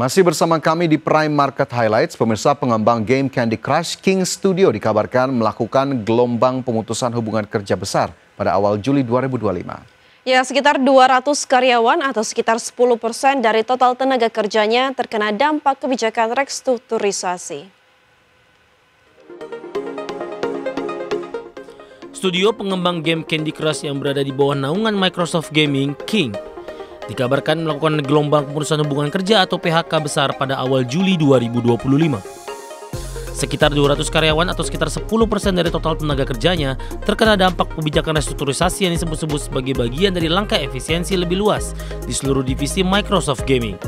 Masih bersama kami di Prime Market Highlights, pemirsa, pengembang game Candy Crush King Studio dikabarkan melakukan gelombang pemutusan hubungan kerja besar pada awal Juli 2025. Ya, sekitar 200 karyawan atau sekitar 10% dari total tenaga kerjanya terkena dampak kebijakan restrukturisasi. Studio pengembang game Candy Crush yang berada di bawah naungan Microsoft Gaming, King, dikabarkan melakukan gelombang pemutusan hubungan kerja atau PHK besar pada awal Juli 2025. Sekitar 200 karyawan atau sekitar 10% dari total tenaga kerjanya terkena dampak kebijakan restrukturisasi yang disebut-sebut sebagai bagian dari langkah efisiensi lebih luas di seluruh divisi Microsoft Gaming.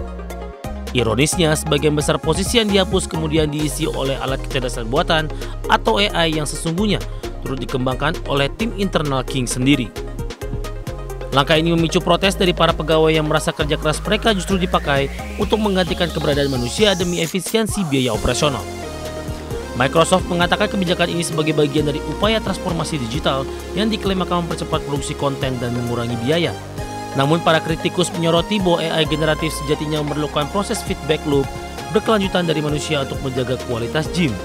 Ironisnya, sebagian besar posisi yang dihapus kemudian diisi oleh alat kecerdasan buatan atau AI yang sesungguhnya turut dikembangkan oleh tim internal King sendiri. Langkah ini memicu protes dari para pegawai yang merasa kerja keras mereka justru dipakai untuk menggantikan keberadaan manusia demi efisiensi biaya operasional. Microsoft mengatakan kebijakan ini sebagai bagian dari upaya transformasi digital yang diklaim akan mempercepat produksi konten dan mengurangi biaya. Namun para kritikus menyoroti bahwa AI generatif sejatinya memerlukan proses feedback loop berkelanjutan dari manusia untuk menjaga kualitas game.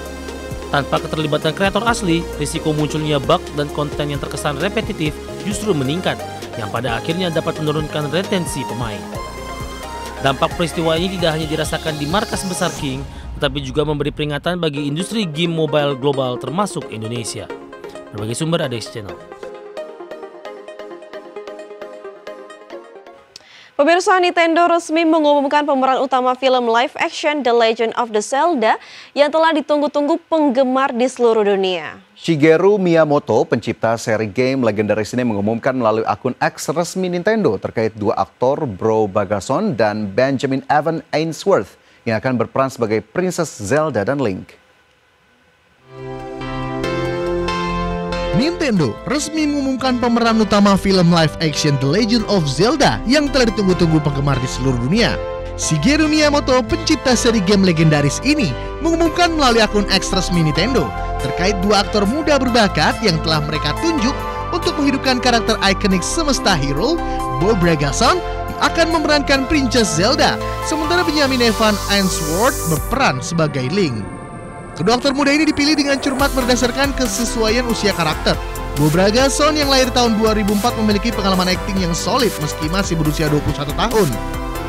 Tanpa keterlibatan kreator asli, risiko munculnya bug dan konten yang terkesan repetitif justru meningkat, yang pada akhirnya dapat menurunkan retensi pemain. Dampak peristiwa ini tidak hanya dirasakan di markas besar King, tetapi juga memberi peringatan bagi industri game mobile global termasuk Indonesia. Berbagai sumber ada di channel. Pemirsa, Nintendo resmi mengumumkan pemeran utama film live action The Legend of Zelda yang telah ditunggu-tunggu penggemar di seluruh dunia. Shigeru Miyamoto, pencipta seri game legendaris ini, mengumumkan melalui akun X resmi Nintendo terkait dua aktor, Bro Bagason dan Benjamin Evan Ainsworth, yang akan berperan sebagai Princess Zelda dan Link. Nintendo resmi mengumumkan pemeran utama film live action The Legend of Zelda yang telah ditunggu-tunggu penggemar di seluruh dunia. Shigeru Miyamoto, pencipta seri game legendaris ini, mengumumkan melalui akun X resmi Nintendo terkait dua aktor muda berbakat yang telah mereka tunjuk untuk menghidupkan karakter ikonik semesta hero. Bro Bagason akan memerankan Princess Zelda, sementara Benjamin Evan Ainsworth berperan sebagai Link. Kedua aktor muda ini dipilih dengan cermat berdasarkan kesesuaian usia karakter. Bro Bagason yang lahir tahun 2004 memiliki pengalaman akting yang solid meski masih berusia 21 tahun.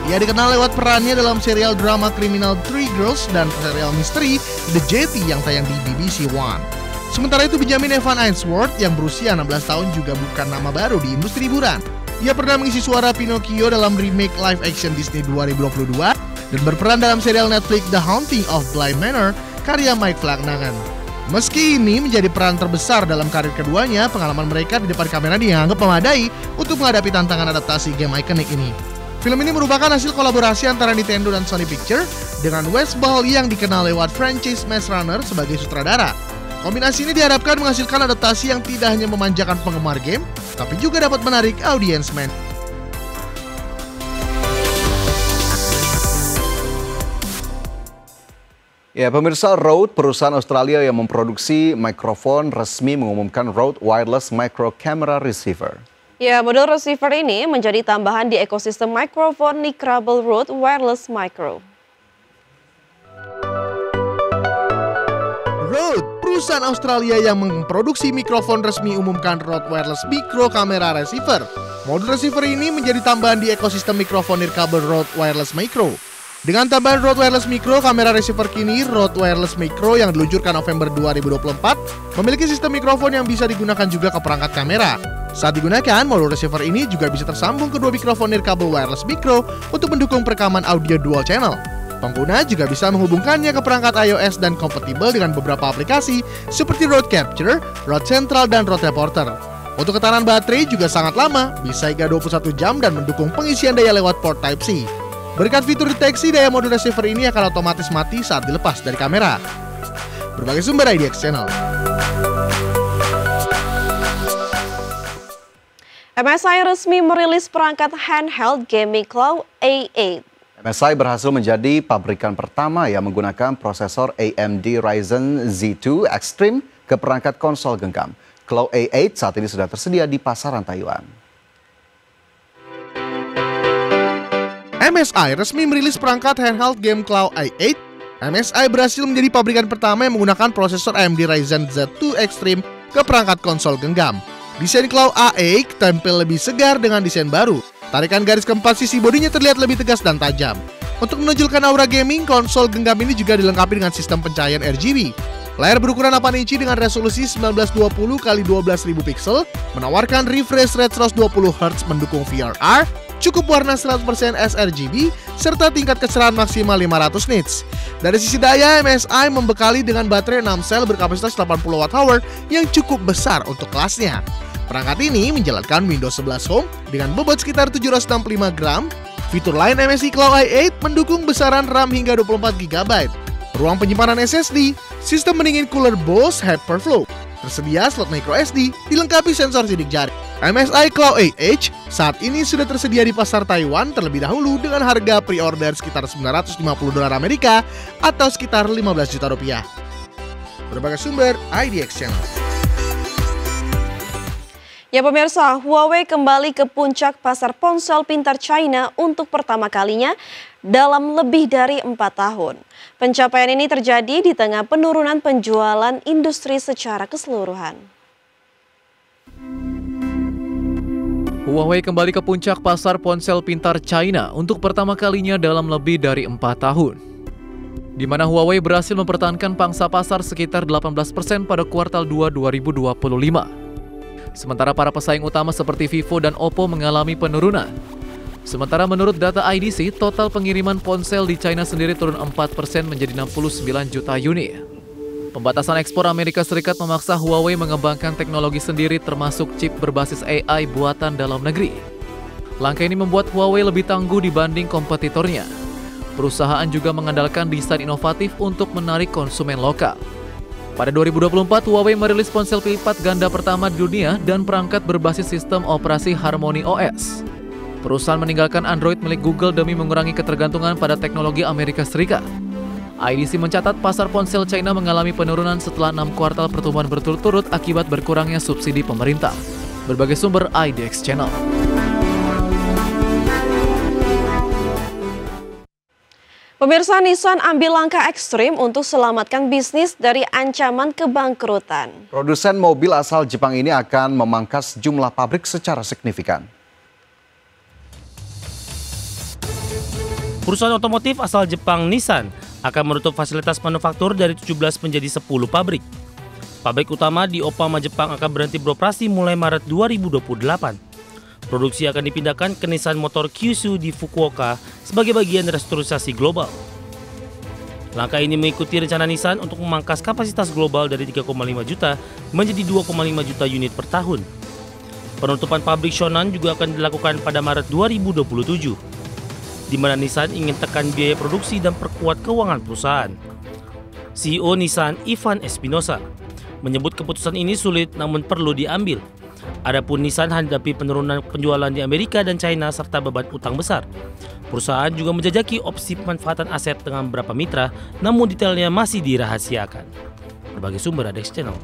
Ia dikenal lewat perannya dalam serial drama kriminal Three Girls dan serial misteri The Jetty yang tayang di BBC One. Sementara itu Benjamin Evan Ainsworth yang berusia 16 tahun juga bukan nama baru di industri hiburan. Ia pernah mengisi suara Pinocchio dalam remake live action Disney 2022 dan berperan dalam serial Netflix The Haunting of Bly Manor karya Mike Flanagan. Meski ini menjadi peran terbesar dalam karir keduanya, pengalaman mereka di depan kamera dianggap memadai untuk menghadapi tantangan adaptasi game ikonik ini. Film ini merupakan hasil kolaborasi antara Nintendo dan Sony Pictures dengan Wes Ball yang dikenal lewat franchise Maze Runner sebagai sutradara. Kombinasi ini diharapkan menghasilkan adaptasi yang tidak hanya memanjakan penggemar game, tapi juga dapat menarik audiens main. Ya, pemirsa, Rode, perusahaan Australia yang memproduksi mikrofon, resmi mengumumkan Rode Wireless Micro Camera Receiver. Ya, model receiver ini menjadi tambahan di ekosistem mikrofon Nickrable Rode Wireless Micro. Rode, perusahaan Australia yang memproduksi mikrofon, resmi umumkan Rode Wireless Micro Camera Receiver. Model receiver ini menjadi tambahan di ekosistem mikrofon Nickrable Rode Wireless Micro. Dengan tambahan Rode Wireless Micro kamera receiver kini, Rode Wireless Micro yang diluncurkan November 2024 memiliki sistem mikrofon yang bisa digunakan juga ke perangkat kamera. Saat digunakan, modul receiver ini juga bisa tersambung ke dua mikrofon nirkabel wireless micro untuk mendukung perekaman audio dual channel. Pengguna juga bisa menghubungkannya ke perangkat iOS dan kompatibel dengan beberapa aplikasi seperti Rode Capture, Rode Central, dan Rode Reporter. Untuk ketahanan baterai juga sangat lama, bisa hingga 21 jam dan mendukung pengisian daya lewat port Type-C. Berkat fitur deteksi, daya modul receiver ini akan otomatis mati saat dilepas dari kamera. Berbagai sumber IDX Channel. MSI resmi merilis perangkat handheld gaming cloud A8. MSI berhasil menjadi pabrikan pertama yang menggunakan prosesor AMD Ryzen Z2 Extreme ke perangkat konsol genggam. Cloud A8 saat ini sudah tersedia di pasaran Taiwan. MSI resmi merilis perangkat handheld game Claw i8. MSI berhasil menjadi pabrikan pertama yang menggunakan prosesor AMD Ryzen Z2 Extreme ke perangkat konsol genggam. Desain Claw i8 tampil lebih segar dengan desain baru. Tarikan garis keempat sisi bodinya terlihat lebih tegas dan tajam. Untuk menonjolkan aura gaming, konsol genggam ini juga dilengkapi dengan sistem pencahayaan RGB. Layar berukuran 8 inci dengan resolusi 1920 x 12.000 pixel, menawarkan refresh rate 120 Hz mendukung VRR, cukup warna 100% sRGB, serta tingkat kecerahan maksimal 500 nits. Dari sisi daya, MSI membekali dengan baterai 6 sel berkapasitas 80 Wh yang cukup besar untuk kelasnya. Perangkat ini menjalankan Windows 11 Home dengan bobot sekitar 765 gram. Fitur lain MSI Claw i8 mendukung besaran RAM hingga 24 GB, ruang penyimpanan SSD, sistem pendingin cooler Bose Hyperflow, tersedia slot microSD, dilengkapi sensor sidik jari. MSI Claw i8 saat ini sudah tersedia di pasar Taiwan terlebih dahulu dengan harga pre-order sekitar $950 Amerika atau sekitar 15 juta rupiah. Berbagai sumber IDX Channel. Ya pemirsa, Huawei kembali ke puncak pasar ponsel pintar China untuk pertama kalinya dalam lebih dari 4 tahun. Pencapaian ini terjadi di tengah penurunan penjualan industri secara keseluruhan. Huawei kembali ke puncak pasar ponsel pintar China untuk pertama kalinya dalam lebih dari 4 tahun. Di mana Huawei berhasil mempertahankan pangsa pasar sekitar 18% pada kuartal 2 2025. Sementara para pesaing utama seperti Vivo dan Oppo mengalami penurunan. Sementara menurut data IDC, total pengiriman ponsel di China sendiri turun 4% menjadi 69 juta unit. Pembatasan ekspor Amerika Serikat memaksa Huawei mengembangkan teknologi sendiri termasuk chip berbasis AI buatan dalam negeri. Langkah ini membuat Huawei lebih tangguh dibanding kompetitornya. Perusahaan juga mengandalkan desain inovatif untuk menarik konsumen lokal. Pada 2024, Huawei merilis ponsel lipat ganda pertama di dunia dan perangkat berbasis sistem operasi Harmony OS. Perusahaan meninggalkan Android milik Google demi mengurangi ketergantungan pada teknologi Amerika Serikat. IDC mencatat pasar ponsel China mengalami penurunan setelah 6 kuartal pertumbuhan berturut-turut akibat berkurangnya subsidi pemerintah. Berbagai sumber IDX Channel. Pemirsa, Nissan ambil langkah ekstrim untuk selamatkan bisnis dari ancaman kebangkrutan. Produsen mobil asal Jepang ini akan memangkas jumlah pabrik secara signifikan. Perusahaan otomotif asal Jepang Nissan akan menutup fasilitas manufaktur dari 17 menjadi 10 pabrik. Pabrik utama di Oppama, Jepang akan berhenti beroperasi mulai Maret 2028. Produksi akan dipindahkan ke Nissan Motor Kyushu di Fukuoka sebagai bagian restrukturisasi global. Langkah ini mengikuti rencana Nissan untuk memangkas kapasitas global dari 3,5 juta menjadi 2,5 juta unit per tahun. Penutupan pabrik Shonan juga akan dilakukan pada Maret 2027, di mana Nissan ingin tekan biaya produksi dan perkuat keuangan perusahaan. CEO Nissan, Ivan Espinosa, menyebut keputusan ini sulit namun perlu diambil. Adapun Nissan hadapi penurunan penjualan di Amerika dan China serta beban utang besar. Perusahaan juga menjajaki opsi pemanfaatan aset dengan beberapa mitra, namun detailnya masih dirahasiakan. Berbagai sumber IDX Channel.